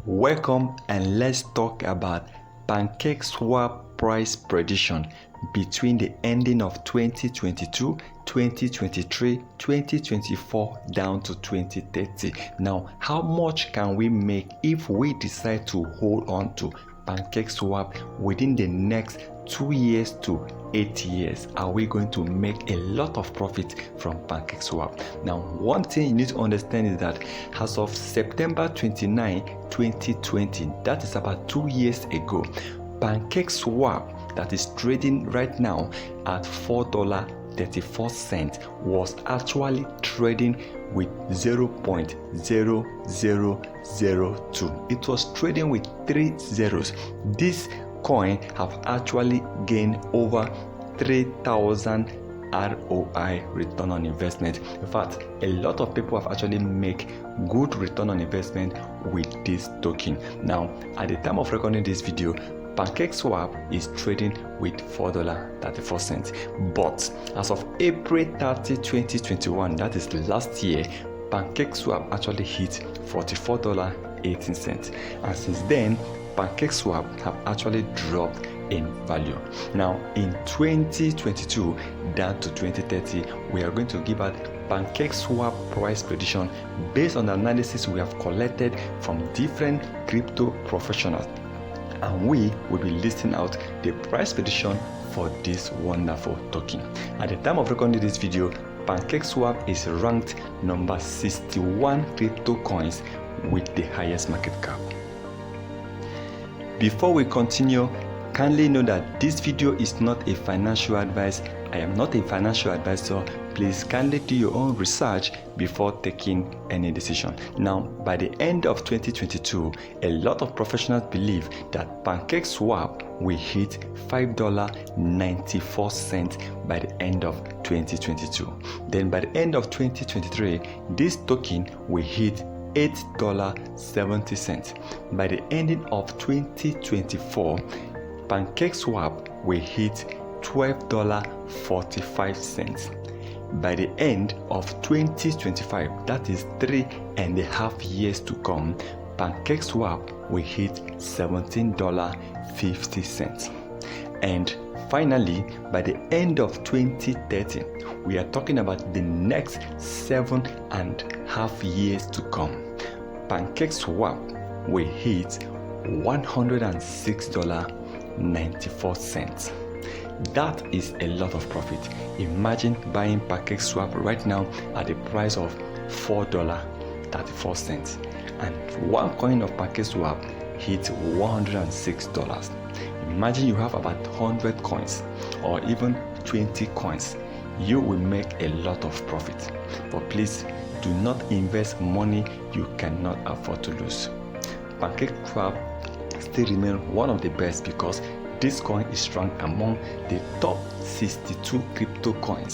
Welcome, and let's talk about Pancakeswap price prediction between the ending of 2022, 2023, 2024 down to 2030. Now, how much can we make if we decide to hold on to Pancakeswap within the next 2 years to 8 years? Are we going to make a lot of profit from Pancakeswap? Now, one thing you need to understand is that as of September 29, 2020, that is about 2 years ago, Pancakeswap, that is trading right now at $4.34, was actually trading with 0.0002. It was trading with 3 zeros. This coin have actually gained over 3,000 ROI, return on investment. In fact, a lot of people have actually made good return on investment with this token. Now, at the time of recording this video, Pancakeswap is trading with $4.34. But as of April 30, 2021, that is last year, Pancakeswap actually hit $44.18. And since then, Pancakeswap have actually dropped in value. Now, in 2022 down to 2030, we are going to give out Pancakeswap price prediction based on the analysis we have collected from different crypto professionals. And we will be listing out the price prediction for this wonderful token. At the time of recording this video, Pancakeswap is ranked number 61 crypto coins with the highest market cap. Before we continue, kindly know that this video is not a financial advice. I am not a financial advisor. Please kindly do your own research before taking any decision. Now, by the end of 2022, a lot of professionals believe that Pancakeswap will hit $5.94 by the end of 2022. Then by the end of 2023, this token will hit $8.70. By the ending of 2024, Pancakeswap will hit $12.45. By the end of 2025, that is 3.5 years to come, Pancakeswap will hit $17.50. And finally, by the end of 2030, we are talking about the next 7.5 years to come, Pancakeswap will hit $106.94. That is a lot of profit. Imagine buying Pancakeswap right now at the price of $4.34, and one coin of Pancakeswap hits $106. Imagine you have about 100 coins or even 20 coins. You will make a lot of profit. But please do not invest money you cannot afford to lose. Pancakeswap still remains one of the best because this coin is ranked among the top 62 crypto coins